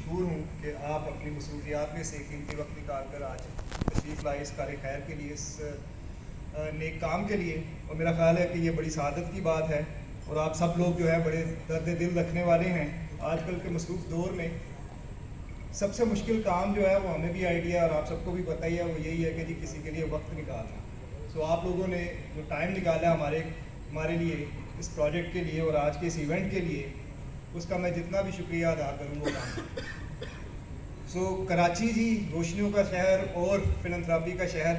مشکور ہوں کہ آپ اپنی مصروفیات میں سے قیمتی وقت نکال کر آج تشریف لائے اس کار خیر کے لیے، اس نیک کام کے لیے. اور میرا خیال ہے کہ یہ بڑی سعادت کی بات ہے، اور آپ سب لوگ جو ہے بڑے درد دل رکھنے والے ہیں. آج کل کے مصروف دور میں سب سے مشکل کام جو ہے وہ ہمیں بھی آئیڈیا اور آپ سب کو بھی پتہ ہی ہے، وہ یہی ہے کہ جی کسی کے لیے وقت نکالنا. سو آپ لوگوں نے جو ٹائم نکالا ہمارے لیے اس پروجیکٹ کے لیے اور آج کے اس ایونٹ کے لیے، اس کا میں جتنا بھی شکریہ ادا کروں وہ کام. سو کراچی جی روشنیوں کا شہر اور فلنتھراپی کا شہر.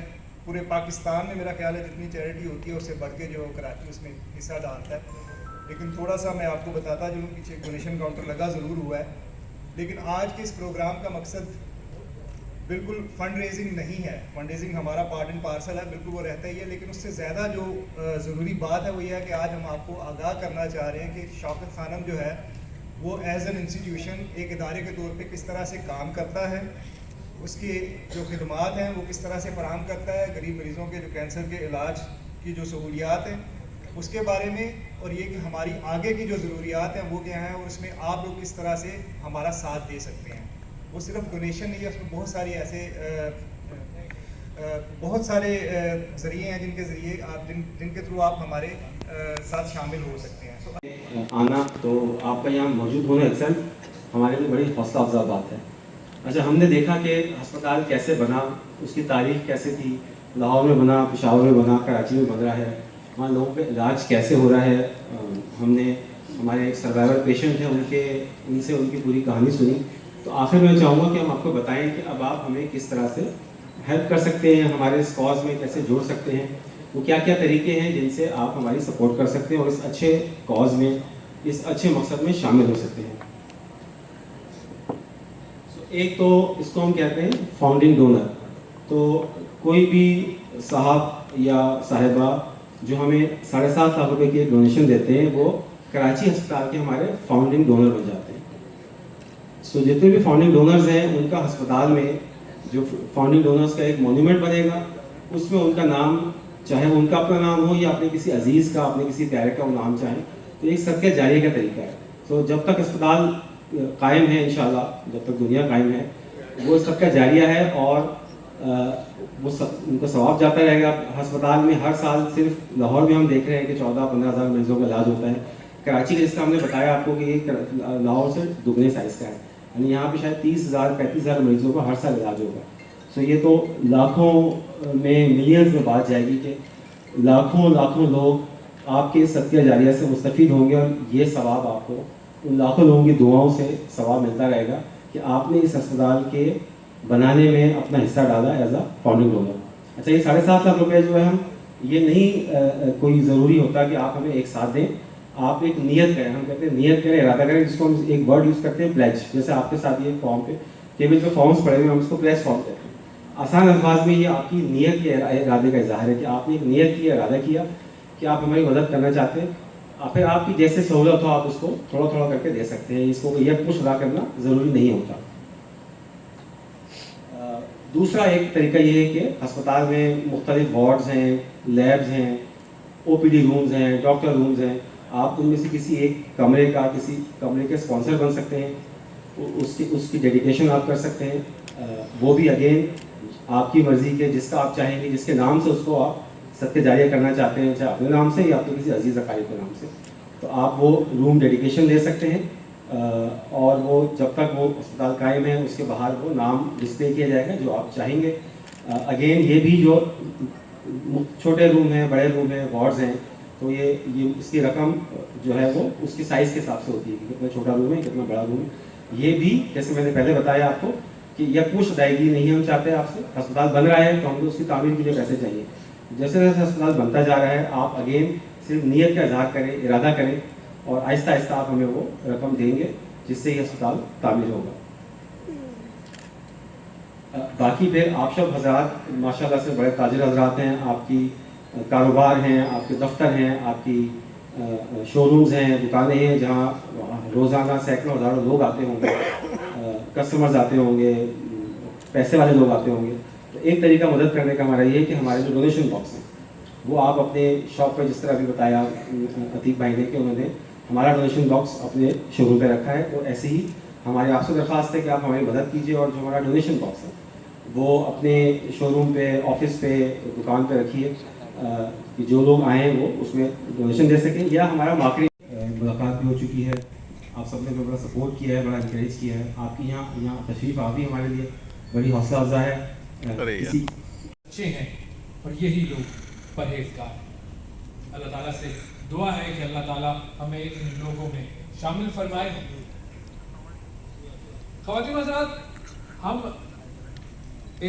پورے پاکستان میں میرا خیال ہے جتنی چیریٹی ہوتی ہے اس سے بڑھ کے جو کراچی اس میں حصہ ڈالتا ہے. لیکن تھوڑا سا میں آپ کو بتاتا جو پیچھے ڈونیشن کاؤنٹر لگا ضرور ہوا ہے، لیکن آج کے اس پروگرام کا مقصد بالکل فنڈ ریزنگ نہیں ہے. فنڈ ریزنگ ہمارا پارٹ اینڈ پارسل ہے، بالکل وہ رہتا ہی ہے، لیکن اس سے زیادہ جو ضروری بات ہے وہ یہ ہے کہ آج ہم آپ کو آگاہ کرنا چاہ رہے ہیں کہ شوکت خانم جو ہے وہ ایز این انسٹیٹیوشن ایک ادارے کے طور پہ کس طرح سے کام کرتا ہے، اس کی جو خدمات ہیں وہ کس طرح سے فراہم کرتا ہے، غریب مریضوں کے جو کینسر کے علاج کی جو سہولیات ہیں اس کے بارے میں، اور یہ کہ ہماری آگے کی جو ضروریات ہیں وہ کیا ہیں، اور اس میں آپ لوگ کس طرح سے ہمارا ساتھ دے سکتے ہیں. وہ صرف ڈونیشن نہیں ہے، اس میں بہت ساری ایسے بہت سارے ذریعے ہیں جن کے ذریعے آپ جن کے تھرو آپ ہمارے ساتھ شامل ہو سکتے ہیں. آنا تو آپ کا یہاں موجود ہونا اکثر ہمارے لیے بڑی حوصلہ افزا بات ہے. اچھا، ہم نے دیکھا کہ ہسپتال کیسے بنا، اس کی تاریخ کیسے تھی. لاہور میں بنا، پشاور میں بنا، کراچی میں بن رہا ہے. وہاں لوگوں کا علاج کیسے ہو رہا ہے. ہم نے ہمارے ایک سروائیور پیشنٹ ہیں، ان سے ان کی پوری کہانی سنی. تو آخر میں چاہوں گا کہ ہم آپ کو بتائیں کہ اب آپ ہمیں کس طرح سے ہیلپ کر سکتے ہیں، ہمارے اس کاز میں کیسے جوڑ سکتے ہیں، وہ کیا کیا طریقے ہیں جن سے آپ ہماری سپورٹ کر سکتے ہیں اور اس اچھے کاز میں، اس اچھے مقصد میں شامل ہو سکتے ہیں. ایک تو اس کو ہم کہتے ہیں فاؤنڈنگ ڈونر. تو کوئی بھی صاحب یا صاحبہ جو ہمیں 7.5 لاکھ روپے کی ڈونیشن دیتے ہیں وہ کراچی ہسپتال کے ہمارے فاؤنڈنگ ڈونر بن جاتے ہیں. سو جتنے بھی فاؤنڈنگ ڈونرز ہیں ان کا ہسپتال میں جو فاؤنڈنگ ڈونرز کا ایک مونیومنٹ بنے گا، اس میں ان کا نام، چاہے ان کا اپنا نام ہو یا اپنے کسی عزیز کا، اپنے کسی پیارے کا وہ نام چاہیں، تو ایک صدقہ جاریہ کا طریقہ ہے. تو جب تک اسپتال قائم ہے انشاءاللہ، جب تک دنیا قائم ہے، وہ صدقہ جاریہ ہے اور وہ ان کو ثواب جاتا رہے گا. ہسپتال میں ہر سال صرف لاہور میں ہم دیکھ رہے ہیں کہ 14-15 ہزار مریضوں کا علاج ہوتا ہے. کراچی کا جس کا ہم نے بتایا آپ کو کہ یہ لاہور سے دگنے سائز کا ہے، یعنی یہاں پہ شاید 30,000-35,000 مریضوں کا ہر سال علاج ہوگا. سو یہ تو لاکھوں میں، ملینز میں بات جائے گی کہ لاکھوں لوگ آپ کے صدقہ جاریہ سے مستفید ہوں گے، اور یہ ثواب آپ کو ان لاکھوں لوگوں کی دعاؤں سے ثواب ملتا رہے گا کہ آپ نے اس ہسپتال کے بنانے میں اپنا حصہ ڈالا ایز اے فاؤنڈنگ ڈونر. اچھا، یہ 7.5 لاکھ روپے جو ہے ہم، یہ نہیں کوئی ضروری ہوتا کہ آپ ہمیں ایک ساتھ دیں. آپ ایک نیت کریں، ہم کہتے ہیں نیت کریں، ارادہ کریں، جس کو ہم ایک ورڈ یوز کرتے ہیں پلیج. جیسے آپ کے ساتھ یہ فارم پہ ٹیبل پہ فارمس پڑے ہوئے، ہم اس کو پلیج فارم کہتے ہیں. آسان الفاظ میں یہ آپ کی نیت کے ارادے کا اظہار ہے کہ آپ نے ایک نیت کی، ارادہ کیا کہ آپ ہماری مدد کرنا چاہتے ہیں. پھر آپ کی جیسے سہولت ہو آپ اس کو تھوڑا تھوڑا کر کے دے سکتے ہیں. اس کو یک مشت ادا کرنا ضروری نہیں ہوتا. دوسرا ایک طریقہ یہ ہے کہ ہسپتال میں مختلف وارڈز ہیں، لیبز ہیں، او پی ڈی رومز ہیں، ڈاکٹر رومز ہیں. آپ ان میں سے کسی ایک کمرے کے اسپانسر بن سکتے ہیں. اس کی ڈیڈیکیشن آپ کر سکتے ہیں. وہ بھی اگین آپ کی مرضی کے، جس کا آپ چاہیں گے، جس کے نام سے اس کو آپ صدقہ جاریہ کرنا چاہتے ہیں، چاہے اپنے نام سے یا اپنے کسی عزیز اقارب کے نام سے، تو آپ وہ روم ڈیڈیکیشن دے سکتے ہیں. اور وہ جب تک وہ اسپتال قائم ہے اس کے باہر وہ نام ڈسپلے کیا جائے گا جو آپ چاہیں گے. اگین یہ بھی جو چھوٹے روم ہیں، بڑے روم ہیں، وارڈز ہیں، تو یہ اس کی رقم جو ہے وہ اس کی سائز کے حساب سے ہوتی ہے کہ کتنا چھوٹا روم ہے، کتنا بڑا روم ہے. یہ بھی جیسے میں نے پہلے بتایا آپ کو کہ یکمشت ادائیگی نہیں ہم چاہتے آپ سے. ہسپتال بن رہا ہے تو ہم کو اس کی تعمیر کے لیے پیسے چاہیے. جیسے جیسے ہسپتال بنتا جا رہا ہے آپ اگین صرف نیت کا اظہار کریں، ارادہ کریں، اور آہستہ آہستہ آپ ہمیں وہ رقم دیں گے جس سے یہ ہسپتال تعمیر ہوگا. باقی پھر آپ سب حضرات ماشاءاللہ سے بڑے تاجر حضرات ہیں، آپ کی کاروبار ہیں، آپ کے دفتر ہیں، آپ کی شو رومز ہیں، دکانیں ہیں جہاں روزانہ سینکڑوں ہزاروں لوگ آتے ہوں گے، کسٹمرز آتے ہوں گے، پیسے والے لوگ آتے ہوں گے. تو ایک طریقہ مدد کرنے کا ہمارا یہ ہے کہ ہمارے جو ڈونیشن باکس ہیں وہ آپ اپنے شاپ پہ، جس طرح بھی بتایا عتیق بھائی نے کہ انہوں نے ہمارا ڈونیشن باکس اپنے شو روم پہ رکھا ہے، تو ایسے ہی ہماری آپ سے درخواست ہے کہ آپ ہماری مدد کیجیے اور جو ہمارا ڈونیشن باکس ہے وہ اپنے شو روم پہ, آفس پہ, دکان پہ رکھیے کہ جو لوگ آئیں وہ اس میں ڈونیشن دے سکیں. یا ہمارا مارکیٹنگ ملاقات بھی ہو چکی ہے, آپ سب نے بڑا سپورٹ کیا ہے, بڑا انکریج کیا ہے. آپ کی یہاں تشریف آ بھی ہمارے لیے بڑی حوصلہ افزا ہے. اسی اچھے ہیں اور یہی لوگ پرہیزگار ہیں. اللہ تعالیٰ سے دعا ہے کہ اللہ تعالیٰ ہمیں ان لوگوں میں شامل فرمائے. خواتین و حضرات, ہم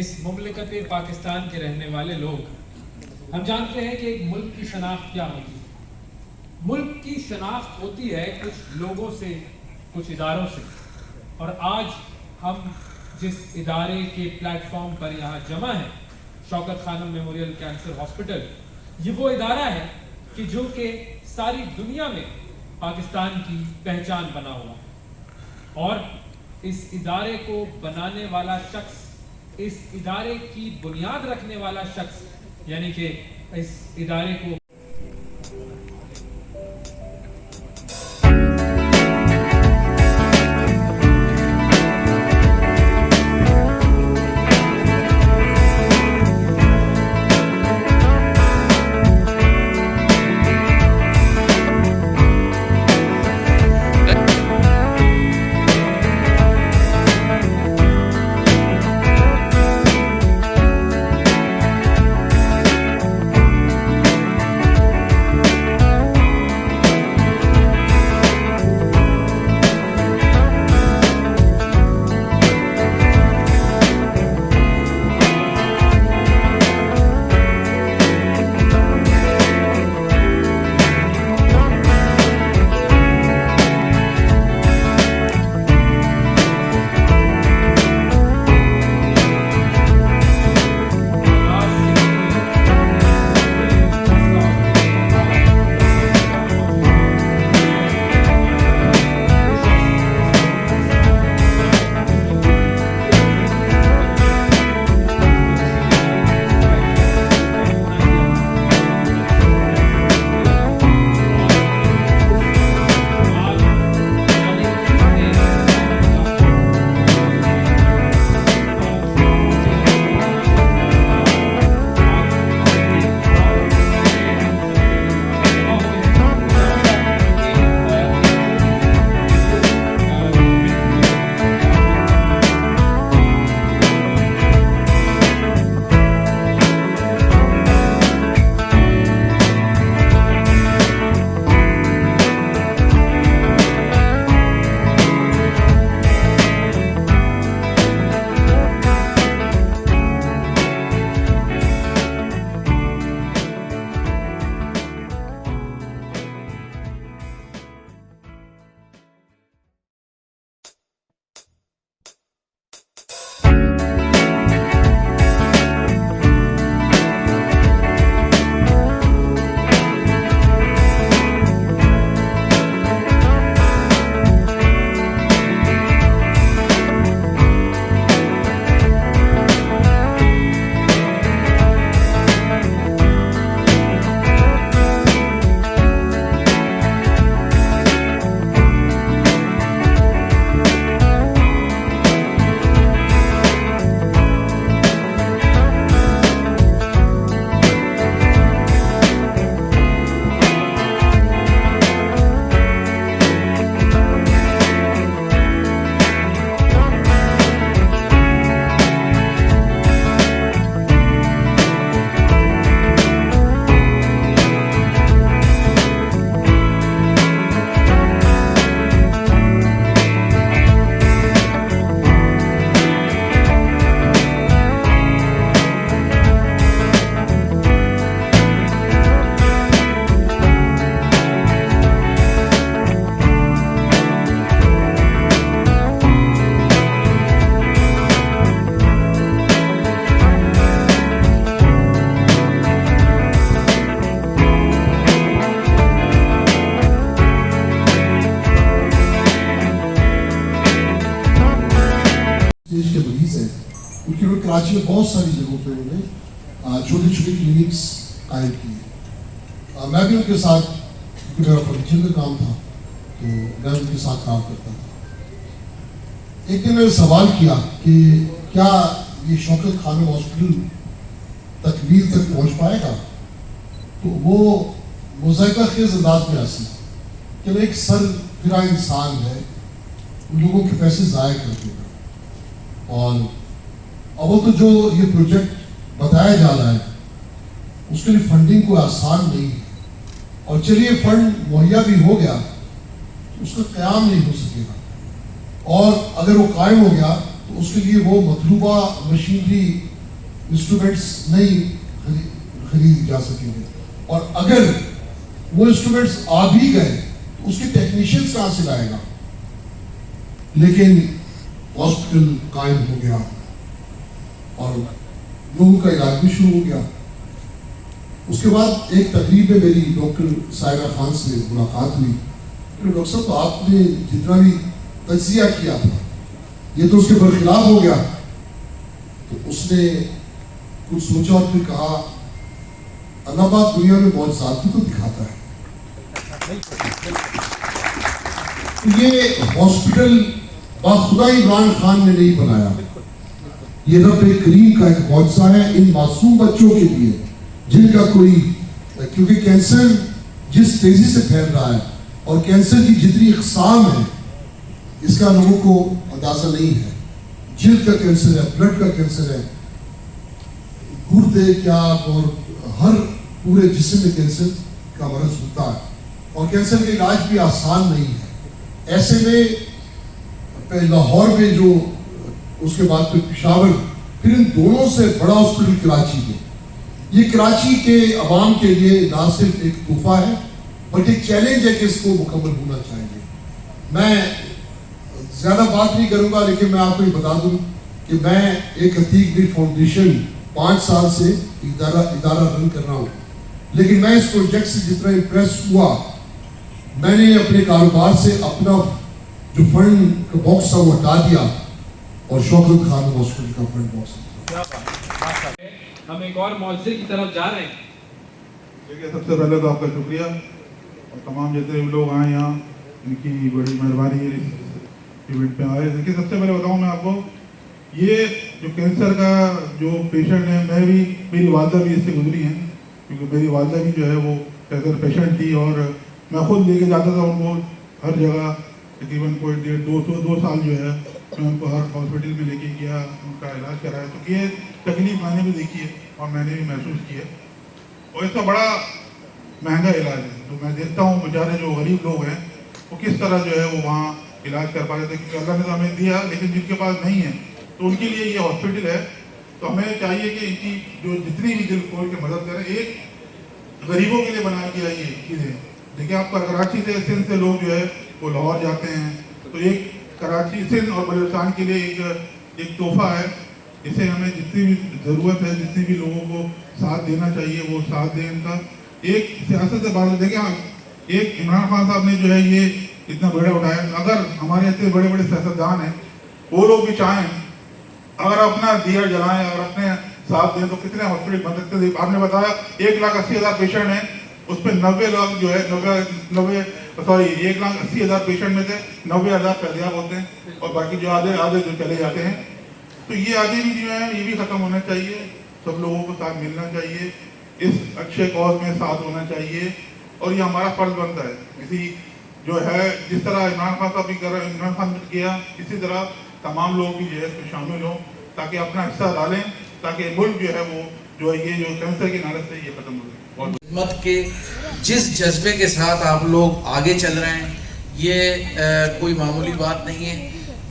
اس مملکت پاکستان کے رہنے والے لوگ ہم جانتے ہیں کہ ایک ملک کی شناخت کیا ہوتی ہے. ملک کی شناخت ہوتی ہے کچھ لوگوں سے, کچھ اداروں سے. اور آج ہم جس ادارے کے پلیٹ فارم پر یہاں جمع ہیں, شوکت خانم میموریل کینسر ہاسپٹل, یہ وہ ادارہ ہے کہ جو کہ ساری دنیا میں پاکستان کی پہچان بنا ہوا ہے. اور اس ادارے کو بنانے والا شخص, اس ادارے کی بنیاد رکھنے والا شخص, یعنی کہ اس ادارے کو کیونکہ وہ کراچی میں بہت ساری جگہوں پہ انہوں نے چھوٹی چھوٹی کلینکس قائم کی. میں بھی ان کے ساتھ, کیونکہ میرا فرنیچر کا کام تھا تو میں ان کے ساتھ کام کرتا تھا. ایک نے میرے سوال کیا کہ کیا یہ شوکت خانم ہاسپٹل تکمیل تک پہنچ پائے گا؟ تو وہ مذائقہ خیز انداز میں ہنسی کہ ایک سر پھرا انسان ہے، ان لوگوں کے پیسے ضائع کر دے گا، اور اب تو جو یہ پروجیکٹ بتایا جا رہا ہے اس کے لیے فنڈنگ کوئی آسان نہیں ہے، اور چلیے فنڈ مہیا بھی ہو گیا تو اس کا قیام نہیں ہو سکے گا، اور اگر وہ قائم ہو گیا تو اس کے لیے وہ مطلوبہ مشینری انسٹرومنٹس نہیں خرید جا سکیں گے، اور اگر وہ انسٹرومنٹس آ بھی گئے تو اس کے ٹیکنیشینز کہاں سے لائے گا؟ لیکن ہاسپٹل قائم ہو گیا اور لوگوں کا علاج بھی شروع ہو گیا۔ اس کے بعد ایک تقریب میں میری ڈاکٹر سائرہ خان سے ملاقات ہوئی کہ ڈاکٹر صاحب تو آپ نے جتنا بھی تجزیہ کیا تھا یہ تو اس کے برخلاف ہو گیا۔ تو اس نے کچھ سوچا اور پھر کہا اللہ پاک دنیا میں معجزات بھی تو دکھاتا ہے۔ یہ ہاسپٹل باخدا عمران خان نے نہیں بنایا، یہ رب کریم کا ایک معجزہ ہے ان معصوم بچوں کے لیے جن کا کوئی، کیونکہ کینسر جس تیزی سے پھیل رہا ہے اور کینسر کی جتنی اقسام ہے اس کا لوگوں کو اندازہ نہیں ہے، جلد کا کینسر ہے، بلڈ کا کینسر ہے، گردے کیا اور ہر پورے جسم میں کینسر کا مرض ہوتا ہے، اور کینسر کا علاج بھی آسان نہیں ہے۔ ایسے میں لاہور میں جو اس کے بعد پھر پشاور، پھر ان دونوں سے بڑا ہاسپٹل کراچی میں، یہ کراچی کے عوام کے لیے نہ صرف ایک تحفہ ہے بلکہ ایک چیلنج ہے کہ اس کو مکمل ہونا چاہیے۔ میں زیادہ بات نہیں کروں گا لیکن میں آپ کو یہ بتا دوں کہ میں ایک عتیق میر فاؤنڈیشن 5 سال سے ادارہ رن کر رہا ہوں، لیکن میں اس پروجیکٹ سے جتنا امپریس ہوا، میں نے اپنے کاروبار سے اپنا جو فنڈ کا باکس تھا وہ ہٹا دیا اور شوکت خانم ہاسپٹل کا فنڈ باکس۔ ہم ایک اور معجزے کی طرف جا رہے ہیں۔ دیکھیے، سب سے پہلے تو آپ کا شکریہ اور تمام جتنے بھی لوگ آئے یہاں ان کی بڑی مہربانی ہے اس ایونٹ پہ آئے۔ دیکھیے، سب سے پہلے بتاؤں میں آپ کو، یہ جو کینسر کا جو پیشنٹ ہے، میں بھی، میری والدہ بھی اس سے گزری ہیں، کیونکہ میری والدہ بھی جو ہے وہ کینسر پیشنٹ تھی، اور میں خود لے کے جاتا تھا ان کو ہر جگہ، تقریباً کوئی 2 سال جو ہے میں ان کو ہر ہاسپٹل میں لے کے گیا، ان کا علاج کرایا۔ تو یہ تکلیف میں نے بھی دیکھی ہے اور میں نے بھی محسوس کی ہے، اور اس کا بڑا مہنگا علاج ہے۔ تو میں دیکھتا ہوں بیچارے جو غریب لوگ ہیں وہ کس طرح جو ہے وہ وہاں علاج کر پاتے تھے، کیونکہ اللہ نے تو ہمیں دیا، لیکن جن کے پاس نہیں ہے تو ان کے لیے یہ ہاسپٹل ہے۔ تو ہمیں چاہیے کہ ان کی جو جتنی بھی دل کھول کے مدد کریں، ایک غریبوں کے لیے بنایا گیا یہ چیزیں۔ دیکھیں، آپ کا کراچی سے، سندھ سے لوگ جو ہے وہ لاہور جاتے ہیں، تو ایک کراچی، سندھ اور بلوچستان کے لیے ایک تحفہ ہے۔ اسے ہمیں جتنی بھی ضرورت ہے، جتنے بھی لوگوں کو ساتھ دینا چاہیے وہ ساتھ دیں ان کا۔ ایک سیاست سے بات، دیکھیں ایک عمران خان صاحب نے جو ہے یہ اتنا بڑا اٹھایا، اگر ہمارے اتنے بڑے بڑے سیاستدان ہیں وہ لوگ بھی چاہیں اگر اپنا دیا جلائیں اور اپنے ساتھ دیں تو کتنے ہاسپٹل بن سکتے ہیں۔ آپ نے بتایا 1,80,000 پیشنٹ ہیں، اس پہ 90 لاکھ جو ہے 1,80,000 پیشنٹ میں سے 90,000 فیضیاب ہوتے ہیں، اور باقی جو آدھے جو چلے جاتے ہیں۔ تو یہ آدھے بھی جو ہے یہ بھی ختم ہونا چاہیے، سب لوگوں کو ساتھ ملنا چاہیے، اس اچھے کاز میں ساتھ ہونا چاہیے، اور یہ ہمارا فرض بنتا ہے۔ اسی جو ہے جس طرح عمران خان صاحب بھی عمران خان نے کیا، اسی طرح تمام لوگ بھی جو ہے اس میں شامل ہوں تاکہ اپنا حصہ ڈالیں، تاکہ ملک جو ہے وہ جو ہے یہ جو کینسر کی نالت ہے یہ ختم ہو جائے۔ خدمت کے جس جذبے کے ساتھ آپ لوگ آگے چل رہے ہیں، یہ کوئی معمولی بات نہیں ہے،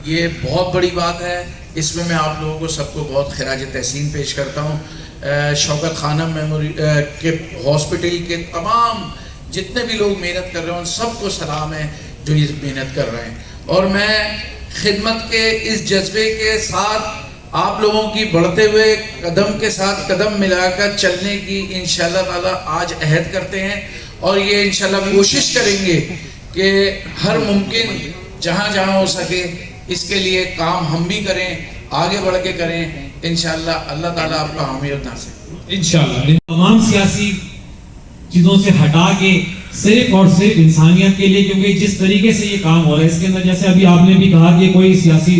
یہ بہت بڑی بات ہے۔ اس میں آپ لوگوں کو سب کو بہت خراج تحسین پیش کرتا ہوں۔ شوکت خانم میموری کے ہاسپٹل کے تمام جتنے بھی لوگ محنت کر رہے ہیں ان سب کو سلام ہے جو یہ محنت کر رہے ہیں، اور میں خدمت کے اس جذبے کے ساتھ آپ لوگوں کی بڑھتے ہوئے قدم کے ساتھ قدم ملا کر چلنے کی انشاءاللہ تعالی آج عہد کرتے ہیں، اور یہ انشاءاللہ کوشش کریں گے کہ ہر ممکن جہاں جہاں ہو سکے اس کے لیے کام ہم بھی کریں، آگے بڑھ کے کریں، انشاءاللہ اللہ تعالیٰ آپ کا حامی اور ناصر۔ انشاءاللہ تمام سیاسی چیزوں سے ہٹا کے صرف اور صرف انسانیت کے لیے، کیونکہ جس طریقے سے یہ کام ہو رہا ہے اس کے اندر، جیسے ابھی آپ نے بھی کہا کہ کوئی سیاسی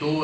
2